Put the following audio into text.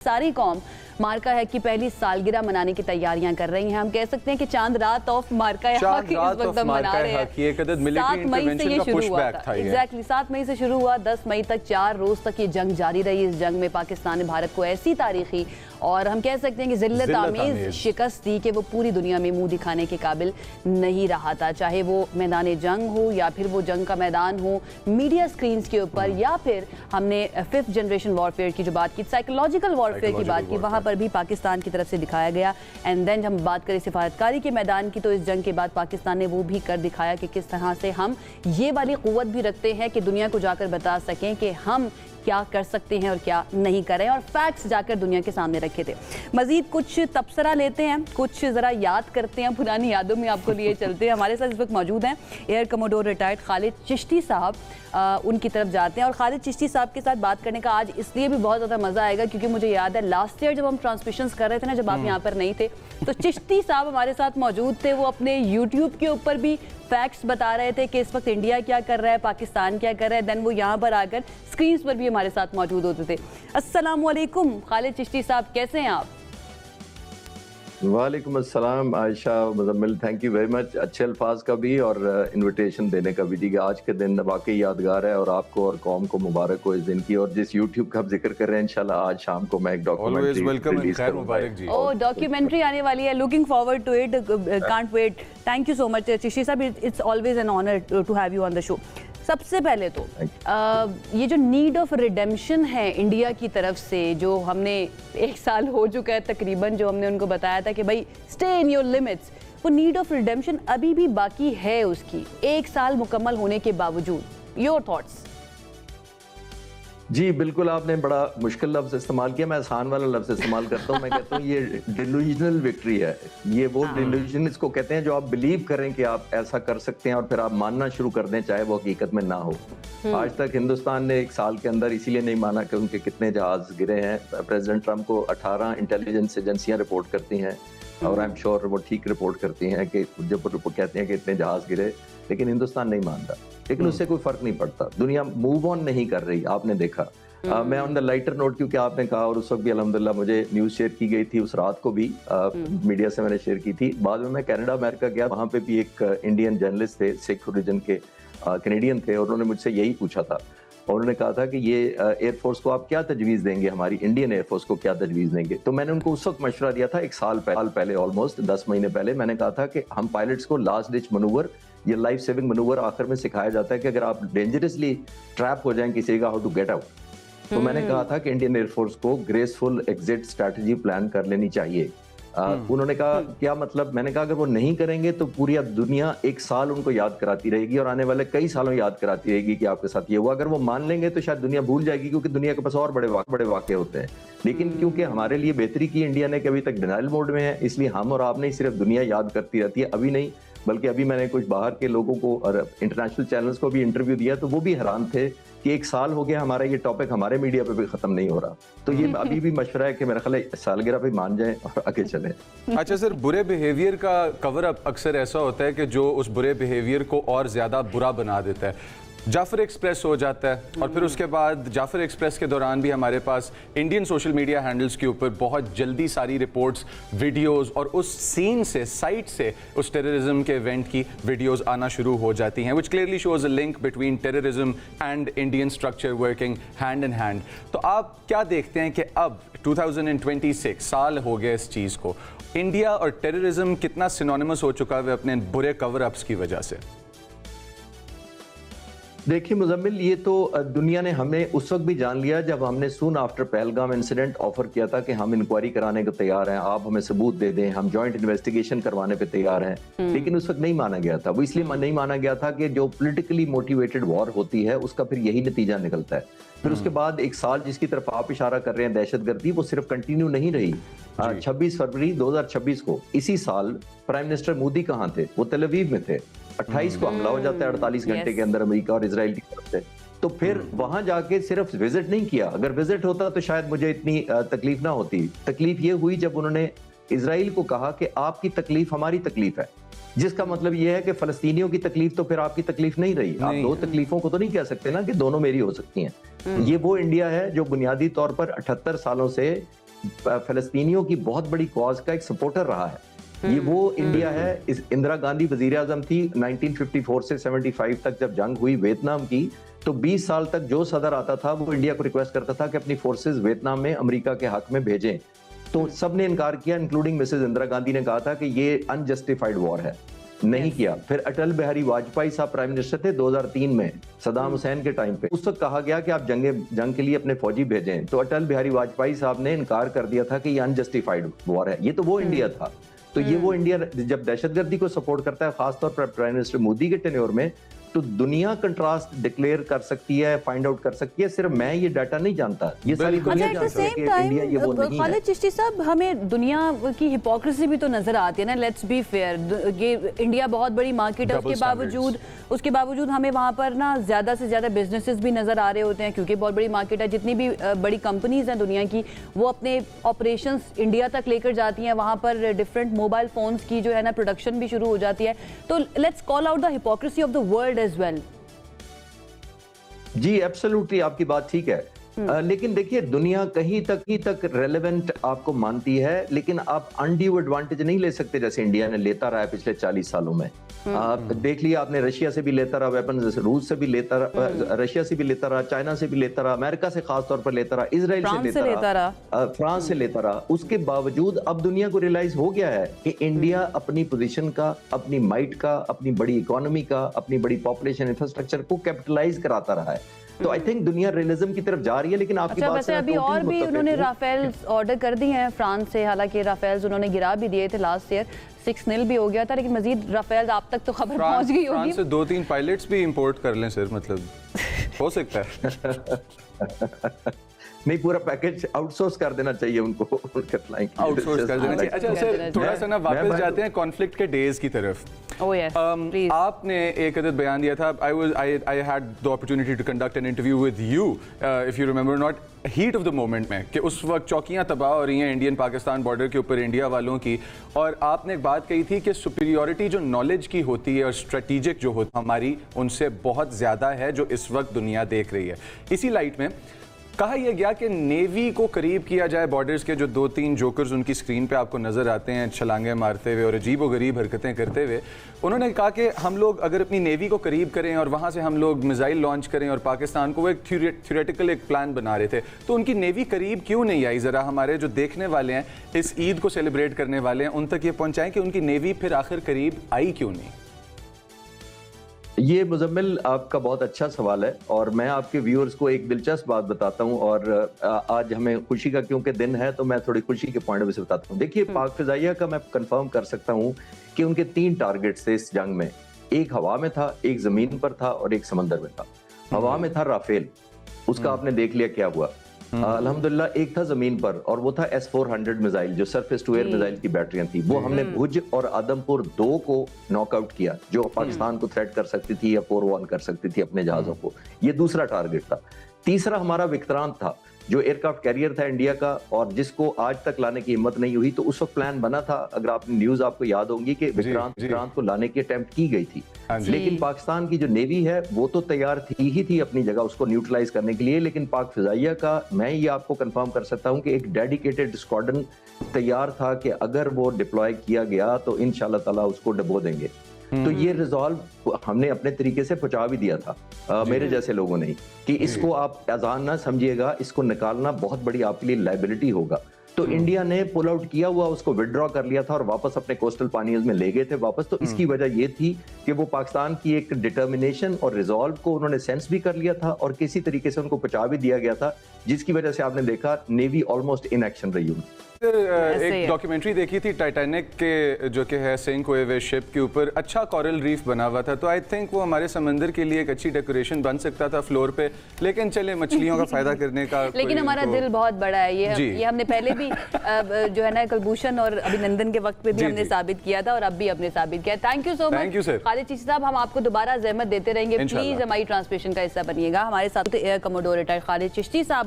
सारी कौम मार्का हैक की पहली सालगिरह मनाने की तैयारियां कर रही हैं। हम कह सकते हैं कि चांद रात ऑफ मार्का हैक इस वक्त हम मना रहे हैं। 7 मई से ये शुरू हुआ था। एग्जैक्टली 7 मई से शुरू हुआ, 10 मई तक 4 रोज तक ये जंग जारी रही। इस जंग में पाकिस्तान ने भारत को ऐसी तारीखी और हम कह सकते हैं कि जिल्लत आमीज शिकस्त दी कि वो पूरी दुनिया में मुंह दिखाने के काबिल नहीं रहा था। चाहे वो मैदान जंग हो या फिर वो जंग का मैदान हो, मीडिया स्क्रीन के ऊपर, या फिर हमने 5th जनरेशन वॉरफेयर की जो बात की, साइकोलॉजिकल वॉरफेयर की बात की, वहां पर भी पाकिस्तान की तरफ से दिखाया गया। एंड देन हम बात करें सिफारतकारी के मैदान की, तो इस जंग के बाद पाकिस्तान ने वो भी कर दिखाया कि किस तरह से हम ये वाली कुव्वत भी रखते हैं कि दुनिया को जाकर बता सकें कि हम क्या कर सकते हैं और क्या नहीं करें, और फैक्ट्स जाकर दुनिया के सामने रखे थे। मजीद कुछ तबसरा लेते हैं, कुछ ज़रा याद करते हैं, पुरानी यादों में आपको लिए चलते हैं। हमारे साथ इस वक्त मौजूद हैं air commodore retired Khalid Chishti साहब। उनकी तरफ जाते हैं और खालिद चिश्ती साहब के साथ बात करने का आज इसलिए भी बहुत ज़्यादा मज़ा आएगा क्योंकि मुझे याद है लास्ट ईयर जब हम ट्रांसमिशंस कर रहे थे ना, जब आप यहाँ पर नहीं थे, तो चिश्ती साहब हमारे साथ मौजूद थे। वो अपने यूट्यूब के ऊपर भी फैक्ट्स बता रहे थे कि इस वक्त इंडिया क्या कर रहा है, पाकिस्तान क्या कर रहा है। देन वो यहाँ पर आकर स्क्रीन पर भी हमारे साथ मौजूद होते थे। अस्सलाम वालेकुम खालिद चिश्ती साहब, कैसे हैं आप? वालेकुम अस्सलाम Ayesha, Muzammil, thank you very much. अच्छे अल्फाज का भी और इनविटेशन देने का भी जी। आज के दिन वाकई यादगार है और आपको और कौम को मुबारक हो इस दिन की। और जिस यूट्यूब का आप जिक्र कर रहे हैं, इंशाल्लाह आज शाम को मैं एक डॉक्यूमेंट्री रिलीज करूंगा। ओह, डॉक्यूमेंट्री आने वाली है, looking forward to it, can't wait. Thank you so much Chishti साहब, it's always an honour to have you on the show. सबसे पहले तो ये जो नीड ऑफ रिडेम्पशन है इंडिया की तरफ से, जो हमने 1 साल हो चुका है तकरीबन, जो हमने उनको बताया था कि भाई स्टे इन योर लिमिट्स, वो नीड ऑफ रिडेम्पशन अभी भी बाकी है उसकी 1 साल मुकम्मल होने के बावजूद। Your thoughts? जी बिल्कुल, आपने बड़ा मुश्किल लफ्ज़ इस्तेमाल किया, मैं आसान वाला लफ्ज़ इस्तेमाल करता हूँ। मैं कहता हूँ ये डिल्यूजनल विक्ट्री है। ये वो डिल्यूजन इसको कहते हैं जो आप बिलीव करें कि आप ऐसा कर सकते हैं और फिर आप मानना शुरू कर दें चाहे वो हकीकत में ना हो। आज तक हिंदुस्तान ने 1 साल के अंदर इसीलिए नहीं माना कि उनके कितने जहाज गिरे हैं। प्रेसिडेंट ट्रंप को 18 इंटेलिजेंस एजेंसियाँ रिपोर्ट करती हैं और आई एम श्योर वो ठीक रिपोर्ट करती हैं कि जब वो कहते हैं कि इतने जहाज गिरे, लेकिन हिंदुस्तान नहीं मानता। लेकिन उससे कोई फर्क नहीं पड़ता, दुनिया मूव ऑन नहीं कर रही, आपने देखा। मैं ऑन द लाइटर नोट, क्योंकि आपने कहा और उस वक्त भी अल्हम्दुलिल्लाह मुझे न्यूज़ शेयर की गई थी, उस रात को भी मीडिया से मैंने शेयर की थी। बाद में मैं कनाडा अमेरिका गया, वहाँ पे भी एक इंडियन जर्नलिस्ट थे, सिख ओरिजिन के कैनेडियन थे, और उन्होंने मुझसे यही पूछा था। और उन्होंने कहा था कि ये एयरफोर्स को आप क्या तजवीज़ देंगे, हमारी इंडियन एयरफोर्स को क्या तजवीज़ देंगे। तो मैंने उनको उस वक्त मशवरा दिया था, 1 साल पहले, ऑलमोस्ट 10 महीने पहले। मैंने कहा था कि हम पायलट्स को लास्ट डिच मनूवर, ये लाइफ सेविंग मनूवर आखिर में सिखाया जाता है कि अगर आप डेंजरसली ट्रैप हो जाएं किसी का, हाउ टू गेट आउट। तो मैंने कहा था कि इंडियन एयरफोर्स को ग्रेसफुल एग्जिट स्ट्रैटेजी प्लान कर लेनी चाहिए। उन्होंने कहा क्या मतलब? मैंने कहा अगर वो नहीं करेंगे तो पूरी दुनिया 1 साल उनको याद कराती रहेगी और आने वाले कई सालों याद कराती रहेगी कि आपके साथ ये हुआ। अगर वो मान लेंगे तो शायद दुनिया भूल जाएगी, क्योंकि दुनिया के पास और बड़े वाक़े होते हैं। लेकिन क्योंकि हमारे लिए बेहतरी की इंडिया ने, कि अभी तक डिनाइल मोड में है, इसलिए हम और आप नहीं, सिर्फ दुनिया याद करती रहती है। अभी नहीं, बल्कि अभी मैंने कुछ बाहर के लोगों को और इंटरनेशनल चैनल्स को भी इंटरव्यू दिया, तो वो भी हैरान थे कि 1 साल हो गया हमारा ये टॉपिक हमारे मीडिया पे भी खत्म नहीं हो रहा। तो ये अभी भी मशवरा है कि मेरा ख्याल है सालगिरह पे मान जाएं और आगे चलें। अच्छा सर, बुरे बिहेवियर का कवर अप अक्सर ऐसा होता है कि जो उस बुरे बिहेवियर को और ज़्यादा बुरा बना देता है। जाफर एक्सप्रेस हो जाता है और फिर उसके बाद जाफर एक्सप्रेस के दौरान भी हमारे पास इंडियन सोशल मीडिया हैंडल्स के ऊपर बहुत जल्दी सारी रिपोर्ट्स, वीडियोस और उस सीन से, साइट से उस टेररिज्म के इवेंट की वीडियोस आना शुरू हो जाती हैं, विच clearly shows a link between terrorism and Indian structure working hand in hand. तो आप क्या देखते हैं कि अब 2026 साल हो गया इस चीज़ को, इंडिया और टेररिज्म कितना सिनोनिमस हो चुका है अपने बुरे कवर अप्स की वजह से? देखिए मुजम्मिल, ये तो दुनिया ने हमें उस वक्त भी जान लिया जब हमने soon after Pahalgam incident offer किया था कि हम इंक्वायरी कराने को तैयार हैं, आप हमें सबूत दे दें, हम जॉइंट इन्वेस्टिगेशन करवाने पे तैयार हैं। लेकिन उस वक्त नहीं माना गया था। वो इसलिए नहीं माना गया था कि जो पॉलिटिकली मोटिवेटेड वॉर होती है उसका फिर यही नतीजा निकलता है। फिर उसके बाद 1 साल जिसकी तरफ आप इशारा कर रहे हैं, दहशतगर्दी, वो सिर्फ कंटिन्यू नहीं रही। 26 फरवरी 2026 को, इसी साल, प्राइम मिनिस्टर मोदी कहाँ थे? वो तेल अवीव में थे। 28 को हमला हो जाता है 48 घंटे के अंदर अमेरिका और इजराइल की तरफ से। तो फिर वहां जाके सिर्फ विजिट नहीं किया। अगर विजिट होता तो शायद मुझे इतनी तकलीफ ना होती। तकलीफ ये हुई जब उन्होंने इजराइल को कहा कि आपकी तकलीफ हमारी तकलीफ है, जिसका मतलब ये है कि फलस्तीनियों की तकलीफ तो फिर आपकी तकलीफ नहीं रही। आप 2 तकलीफों को तो नहीं कह सकते ना कि दोनों मेरी हो सकती हैं। ये वो इंडिया है जो बुनियादी तौर पर 78 सालों से फलस्तीनियों की बहुत बड़ी कॉज का एक सपोर्टर रहा है। ये वो इंडिया है। इस इंदिरा गांधी वजीर आजम थी 1954 से 75 तक जब जंग हुई वियतनाम की, तो 20 साल तक जो सदर आता था वो इंडिया को रिक्वेस्ट करता था कि अपनी फोर्सेस वियतनाम में अमेरिका के हक में भेजें, तो सबने इनकार किया, इंक्लूडिंग मिसेस इंदिरा गांधी ने कहा था कि ये अनजस्टिफाइड वॉर है, नहीं किया। फिर अटल बिहारी वाजपेयी साहब प्राइम मिनिस्टर थे 2003 में, सदाम हुसैन के टाइम पे, उस वक्त कहा गया कि आप जंग के लिए अपने फौजी भेजें, तो अटल बिहारी वाजपेयी साहब ने इनकार कर दिया था कि ये अनजस्टिफाइड वॉर है। ये तो वो इंडिया था। तो ये वो इंडिया जब दहशतगर्दी को सपोर्ट करता है, खासतौर पर प्राइम मिनिस्टर मोदी के टेन्योर में, तो दुनिया कंट्रास्ट डिक्लेयर कर सकती है, फाइंड आउट कर सकती है। सिर्फ मैं ये डाटा नहीं जानता, ये सारी दुनिया जानती है कि इंडिया ये वो नहीं है। खालिद चिश्ती साहब, हमें दुनिया की हिपोक्रेसी भी तो नजर आती है ना, लेट्स बी फेयर। ये इंडिया बहुत बड़ी मार्केट है, उसके बावजूद हमें वहाँ पर ना ज्यादा से ज्यादा बिजनेसेस भी नजर आ रहे होते हैं, क्योंकि बहुत बड़ी मार्केट है। जितनी भी बड़ी कंपनीज हैं दुनिया की, वो अपने ऑपरेशंस इंडिया तक लेकर जाती हैं, वहाँ पर डिफरेंट मोबाइल फोन्स की जो है ना प्रोडक्शन भी शुरू हो जाती है। तो let's call out the hypocrisy of the world as well. जी एब्सोल्युटली, आपकी बात ठीक है। लेकिन देखिए, दुनिया कहीं तक रेलेवेंट आपको मानती है, लेकिन आप अनड्यू एडवांटेज नहीं ले सकते जैसे इंडिया ने लेता रहा है पिछले 40 सालों में। देख लिया आपने, रशिया से भी लेता रहा वेपन्स, रूस से भी लेता रहा, रशिया से भी लेता रहा, चाइना से भी लेता रहा, अमेरिका से खास तौर पर लेता रहा, इजराइल से लेता रहा, फ्रांस से लेता रहा। उसके बावजूद अब दुनिया को रियलाइज हो गया है कि इंडिया अपनी पोजीशन का, अपनी माइट का, अपनी बड़ी इकोनॉमी का, अपनी बड़ी पॉपुलेशन इंफ्रास्ट्रक्चर को कैपिटलाइज कराता रहा है। तो आई थिंक दुनिया रियलिज्म की तरफ जा रही है। लेकिन आपकी बात से अभी और भी उन्होंने राफेल ऑर्डर कर दिए हैं फ्रांस से, हालांकि राफेल्स उन्होंने गिरा भी दिए थे लास्ट ईयर, 6-0 भी हो गया था, लेकिन मजीद राफेल आप तक तो खबर पहुंच गई होगी। फ्रांस से 2-3 पायलट्स भी इंपोर्ट कर लें सर, मतलब हो सकता है। नहीं, पूरा पैकेज आउटसोर्स कर देना चाहिए उनको, उनके फ्लाइंग आउटसोर्स कर देना चाहिए। अच्छा सर, थोड़ा सा ना वापस जाते हैं कॉन्फ्लिक्ट के डेज की तरफ। Oh yes, please. आपने एक अदद बयान दिया था, I had the opportunity to conduct an interview with you, if you remember, not heat of the moment में, कि उस वक्त चौकियां तबाह हो रही हैं इंडियन पाकिस्तान बॉर्डर के ऊपर इंडिया वालों की, और आपने एक बात कही थी कि सुपीरियॉरिटी जो नॉलेज की होती है और स्ट्रेटेजिक जो होती है हमारी, उनसे बहुत ज़्यादा है जो इस वक्त दुनिया देख रही है। इसी लाइट में कहा यह गया कि नेवी को करीब किया जाए बॉर्डर्स के। जो 2-3 जोकर्स उनकी स्क्रीन पे आपको नजर आते हैं छलांगे मारते हुए और अजीब व गरीब हरकतें करते हुए, उन्होंने कहा कि हम लोग अगर अपनी नेवी को करीब करें और वहां से हम लोग मिसाइल लॉन्च करें, और पाकिस्तान को वो एक थ्योरेटिकल एक प्लान बना रहे थे, तो उनकी नेवी करीब क्यों नहीं आई? ज़रा हमारे जो देखने वाले हैं, इस ईद को सेलिब्रेट करने वाले हैं, उन तक ये पहुँचाएँ कि उनकी नेवी फिर आखिर करीब आई क्यों नहीं? ये मुजम्मिल, आपका बहुत अच्छा सवाल है, और मैं आपके व्यूअर्स को एक दिलचस्प बात बताता हूँ। और आज हमें खुशी का क्योंकि दिन है, तो मैं थोड़ी खुशी के पॉइंट ऑफ व्यू से बताता हूँ। देखिए, पाक फिजाइया का मैं कंफर्म कर सकता हूँ कि उनके 3 टारगेट्स थे इस जंग में। एक हवा में था, एक जमीन पर था, और एक समंदर में था। हवा में था राफेल, उसका आपने देख लिया क्या हुआ। अल्हम्दुलिल्लाह एक था जमीन पर, और वो था S-400 मिसाइल, जो सरफेस टू एयर मिसाइल की बैटरियां थी। वो हमने भुज और आदमपुर 2 को नॉकआउट किया, जो पाकिस्तान को थ्रेट कर सकती थी या फोरवार्न कर सकती थी अपने जहाजों को। ये दूसरा टारगेट था। तीसरा हमारा विक्रांत था, जो एयरक्राफ्ट कैरियर था इंडिया का, और जिसको आज तक लाने की हिम्मत नहीं हुई। तो उस वक्त प्लान बना था, अगर आपने न्यूज आपको याद होंगी, कि विक्रांत को लाने की अटेम्प्ट की गई थी, लेकिन पाकिस्तान की जो नेवी है वो तो तैयार थी अपनी जगह उसको न्यूट्रलाइज करने के लिए। लेकिन पाक फिजाइया का, मैं ये आपको कंफर्म कर सकता हूँ कि एक डेडिकेटेड स्क्वाड्रन तैयार था कि अगर वो डिप्लॉय किया गया तो इंशाल्लाह ताला उसको डबो देंगे। तो ये रिजॉल्व हमने अपने तरीके से पहुंचा भी दिया था, मेरे जैसे लोगों ने, कि इसको आप अजान ना समझिएगा, इसको निकालना बहुत बड़ी आपके लिए लाइबिलिटी होगा। तो इंडिया ने पुल आउट किया हुआ, उसको विड्रॉ कर लिया था और वापस अपने कोस्टल पानियों में ले गए थे वापस। तो इसकी वजह ये थी कि वो पाकिस्तान की एक डिटर्मिनेशन और रिजॉल्व को उन्होंने सेंस भी कर लिया था, और किसी तरीके से उनको पहुंचा भी दिया गया था, जिसकी वजह से आपने देखा नेवी ऑलमोस्ट इन एक्शन रही हुई। एक डॉक्यूमेंट्री देखी थी टाइटैनिक के, जो कि है सिंक हुए हुए शिप के ऊपर अच्छा कोरल रीफ बना हुआ था। तो आई थिंक वो हमारे समंदर के लिए एक अच्छी डेकोरेशन बन सकता था फ्लोर पे, लेकिन चले मछलियों का फायदा करने का लेकिन हमारा दिल बहुत बड़ा है। ये हमने पहले भी जो है ना कुलभूषण और अभिनंदन के वक्त पे भी हमने साबित किया था, और अब भी हमने साबित किया। Thank you so much Khalid Chishti साहब, हम आपको दोबारा जहमत देते रहेंगे, प्लीज हमारी ट्रांसमिशन का हिस्सा बनिएगा। हमारे साथ air commodore retired Khalid Chishti साहब